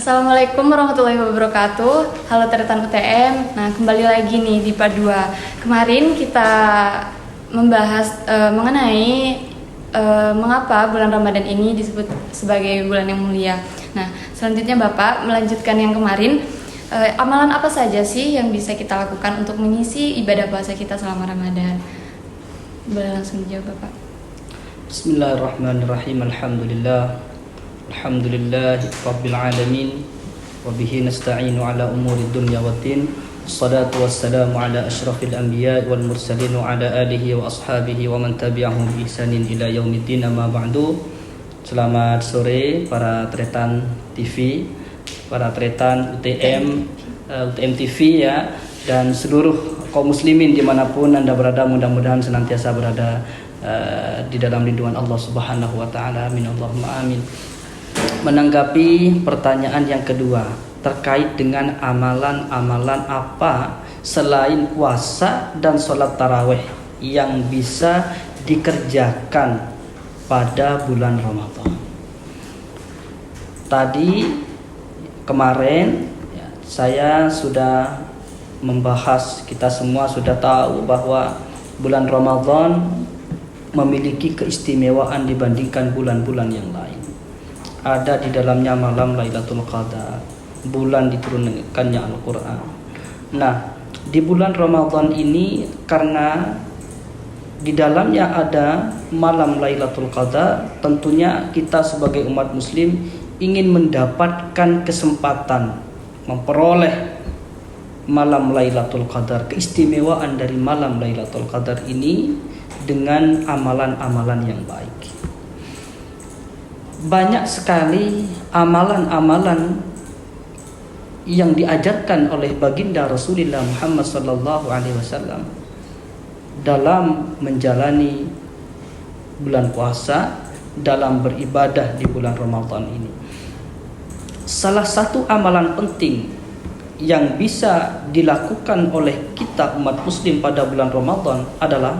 Assalamualaikum warahmatullahi wabarakatuh. Halo Tretan UTM. Nah, kembali lagi nih di PA 2. Kemarin kita membahas mengenai mengapa bulan Ramadan ini disebut sebagai bulan yang mulia. Nah, selanjutnya Bapak melanjutkan yang kemarin. Amalan apa saja sih yang bisa kita lakukan untuk mengisi ibadah puasa kita selama Ramadan? Boleh langsung dijawab Bapak. Bismillahirrahmanirrahim. Alhamdulillahi rabbil alamin wa bihi nasta'inu ala umuri dunya waddin. Wassalatu wassalamu ala asyrafil anbiya wal mursalin wa ala alihi wa ashabihi wa man tabi'ahum bi ihsanin ila yaumiddin. Amma ba'du. Selamat sore para Tretan TV, para Tretan UTM, UTM TV ya, dan seluruh kaum muslimin dimanapun Anda berada. Mudah-mudahan senantiasa berada di dalam lindungan Allah Subhanahu wa taala. Amin Allahumma amin. Menanggapi pertanyaan yang kedua terkait dengan amalan-amalan apa selain puasa dan sholat tarawih yang bisa dikerjakan pada bulan Ramadan. Tadi kemarin saya sudah membahas, kita semua sudah tahu bahwa bulan Ramadan memiliki keistimewaan dibandingkan bulan-bulan yang lain. Ada di dalamnya malam Lailatul Qadar, bulan diturunkannya Al-Quran. Nah, di bulan Ramadan ini karena di dalamnya ada malam Lailatul Qadar, tentunya kita sebagai umat muslim ingin mendapatkan kesempatan memperoleh malam Lailatul Qadar, keistimewaan dari malam Lailatul Qadar ini dengan amalan-amalan yang baik. Banyak sekali amalan-amalan yang diajarkan oleh baginda Rasulullah Muhammad SAW dalam menjalani bulan puasa, dalam beribadah di bulan Ramadan ini. Salah satu amalan penting yang bisa dilakukan oleh kita umat muslim pada bulan Ramadan adalah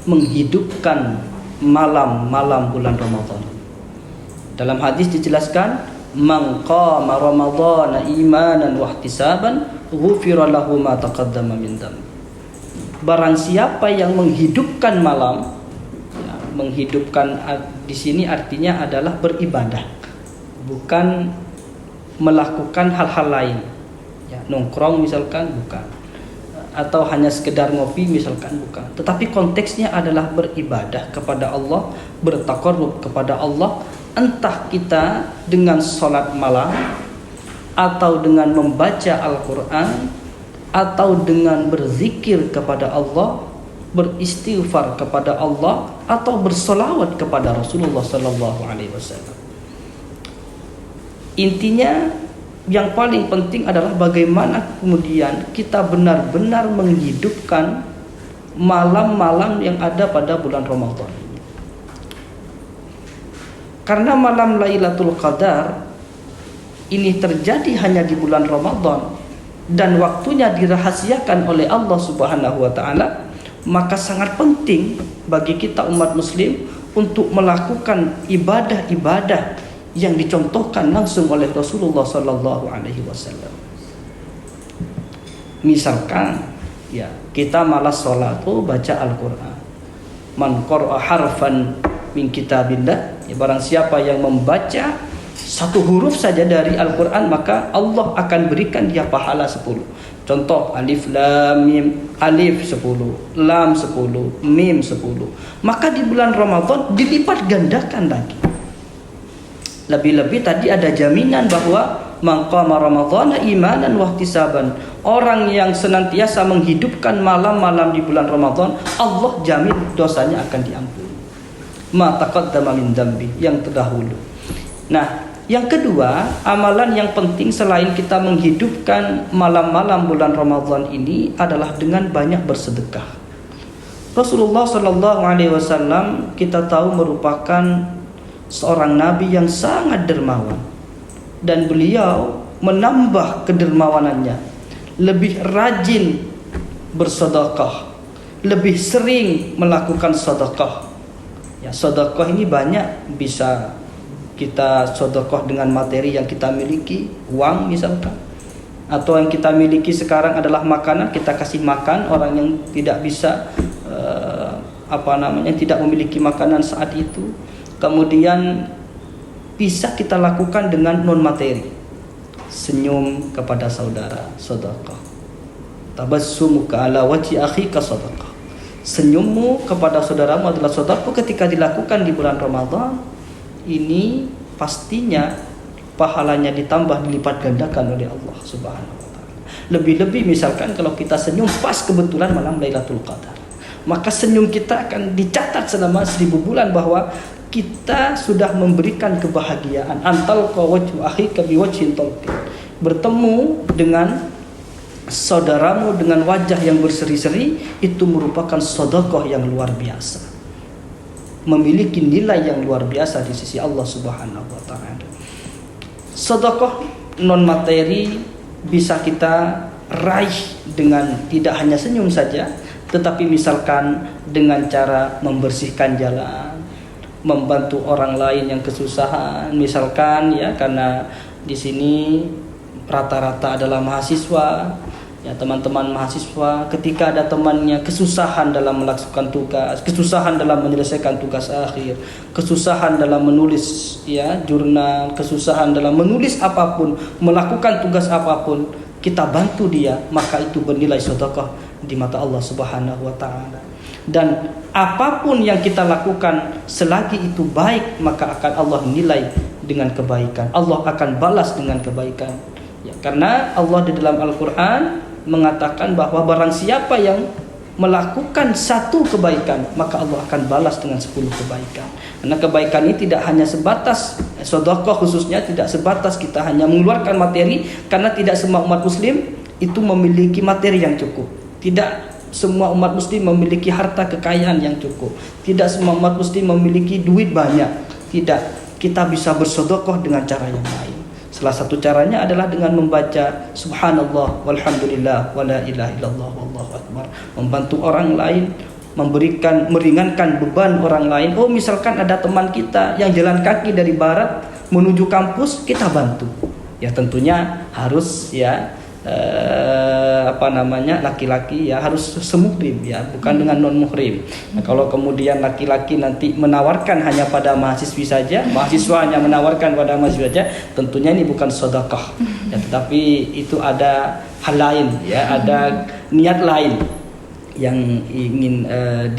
menghidupkan malam-malam bulan Ramadan. Dalam hadis dijelaskan, man qama ramadhana imanan wa ihtisaban ghufira lahu ma taqaddama min dzambi. Barang siapa yang menghidupkan malam, ya, menghidupkan di sini artinya adalah beribadah, bukan melakukan hal-hal lain. Ya, nongkrong misalkan bukan, atau hanya sekedar ngopi misalkan bukan, tetapi konteksnya adalah beribadah kepada Allah, bertaqarrub kepada Allah. Entah kita dengan sholat malam, atau dengan membaca Al-Quran, atau dengan berzikir kepada Allah, beristighfar kepada Allah, atau bersolawat kepada Rasulullah SAW. Intinya yang paling penting adalah bagaimana kemudian kita benar-benar menghidupkan malam-malam yang ada pada bulan Ramadan. Karena malam Lailatul Qadar ini terjadi hanya di bulan Ramadan dan waktunya dirahasiakan oleh Allah Subhanahu wa taala, maka sangat penting bagi kita umat muslim untuk melakukan ibadah-ibadah yang dicontohkan langsung oleh Rasulullah sallallahu alaihi wasallam. Misalkan ya, kita malas salat baca Al-Qur'an. Man qara'a harfan min kitabillah, ya, barang siapa yang membaca satu huruf saja dari Al-Quran, maka Allah akan berikan dia pahala 10. Contoh, alif lam mim, alif 10, lam 10, mim 10. Maka di bulan Ramadan dilipat gandakan lagi. Lebih-lebih tadi ada jaminan bahwa man qama ramadhana imanan wa ihtisaban, orang yang senantiasa menghidupkan malam-malam di bulan Ramadan, Allah jamin dosanya akan diampuni. Ma taqaddama min dzambi, yang terdahulu. Nah, yang kedua, amalan yang penting selain kita menghidupkan malam-malam bulan Ramadan ini adalah dengan banyak bersedekah. Rasulullah sallallahu alaihi wasallam kita tahu merupakan seorang nabi yang sangat dermawan, dan beliau menambah kedermawanannya, lebih rajin bersedekah, lebih sering melakukan sedekah. Ya, sedekah ini banyak, bisa kita sedekah dengan materi yang kita miliki, uang misalkan, atau yang kita miliki sekarang adalah makanan, kita kasih makan orang yang tidak bisa tidak memiliki makanan saat itu. Kemudian bisa kita lakukan dengan non materi, senyum kepada saudara, sedekah. Tabassumuka ala wajhi akhika sedekah. Senyummu kepada saudaramu adalah sedekah. Ketika dilakukan di bulan Ramadan ini, pastinya pahalanya ditambah, dilipat gandakan oleh Allah Subhanahu wa taala. Lebih-lebih misalkan kalau kita senyum pas kebetulan malam Lailatul Qadar, maka senyum kita akan dicatat selama 1000 bulan bahwa kita sudah memberikan kebahagiaan. Antal wajhu akhika biwajhin talqin. Bertemu dengan saudaramu dengan wajah yang berseri-seri, itu merupakan sedekah yang luar biasa, memiliki nilai yang luar biasa di sisi Allah Subhanahu wa taala. Sedekah non materi bisa kita raih dengan tidak hanya senyum saja, tetapi misalkan dengan cara membersihkan jalan, membantu orang lain yang kesusahan, misalkan ya, karena di sini rata-rata adalah mahasiswa. Ya, teman-teman mahasiswa, ketika ada temannya kesusahan dalam melaksanakan tugas, kesusahan dalam menyelesaikan tugas akhir, kesusahan dalam menulis ya jurnal, kesusahan dalam menulis apapun, melakukan tugas apapun, kita bantu dia, maka itu bernilai sedekah di mata Allah Subhanahu wa taala. Dan apapun yang kita lakukan selagi itu baik, maka akan Allah nilai dengan kebaikan. Allah akan balas dengan kebaikan. Ya, karena Allah di dalam Al-Qur'an mengatakan bahwa barang siapa yang melakukan satu kebaikan, maka Allah akan balas dengan 10 kebaikan. Karena kebaikan ini tidak hanya sebatas sedekah, khususnya tidak sebatas kita hanya mengeluarkan materi, karena tidak semua umat muslim itu memiliki materi yang cukup. Tidak semua umat muslim memiliki harta kekayaan yang cukup. Tidak semua umat muslim memiliki duit banyak. Tidak, kita bisa bersedekah dengan cara yang lain. Salah satu caranya adalah dengan membaca subhanallah walhamdulillah wala ilaha illallah wallahu akbar, membantu orang lain, meringankan beban orang lain. Oh, misalkan ada teman kita yang jalan kaki dari barat menuju kampus, kita bantu. Ya tentunya harus ya laki-laki ya harus semuhrim ya, bukan dengan non muhrim. Nah, kalau kemudian laki-laki nanti menawarkan hanya pada mahasiswi saja, mahasiswa hanya menawarkan pada mahasiswa saja, tentunya ini bukan sedekah ya, tetapi itu ada hal lain ya, ada niat lain yang ingin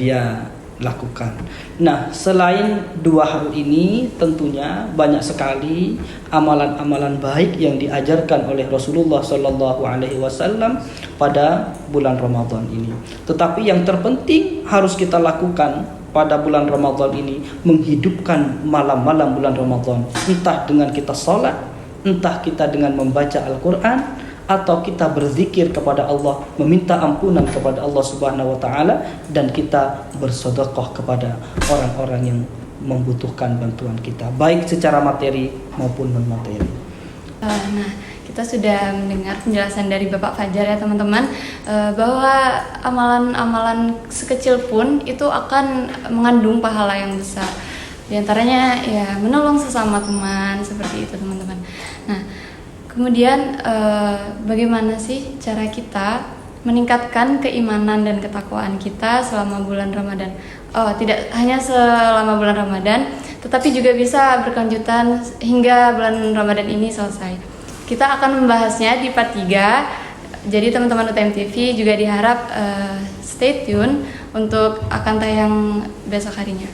dia lakukan. Nah, selain dua hal ini, tentunya banyak sekali amalan-amalan baik yang diajarkan oleh Rasulullah Sallallahu Alaihi Wasallam pada bulan Ramadan ini. Tetapi yang terpenting harus kita lakukan pada bulan Ramadan ini, menghidupkan malam-malam bulan Ramadan, entah dengan kita sholat, entah kita dengan membaca Al-Quran, atau kita berzikir kepada Allah, meminta ampunan kepada Allah Subhanahu wa taala, dan kita bersedekah kepada orang-orang yang membutuhkan bantuan kita, baik secara materi maupun non materi. Nah, kita sudah mendengar penjelasan dari Bapak Fajar ya teman-teman, bahwa amalan-amalan sekecil pun itu akan mengandung pahala yang besar. Di antaranya ya menolong sesama teman, seperti itu teman-teman. Nah, kemudian bagaimana sih cara kita meningkatkan keimanan dan ketakwaan kita selama bulan Ramadan? Oh, tidak hanya selama bulan Ramadan, tetapi juga bisa berkelanjutan hingga bulan Ramadan ini selesai. Kita akan membahasnya di part 3. Jadi teman-teman UTM TV juga diharap stay tune untuk akan tayang besok harinya.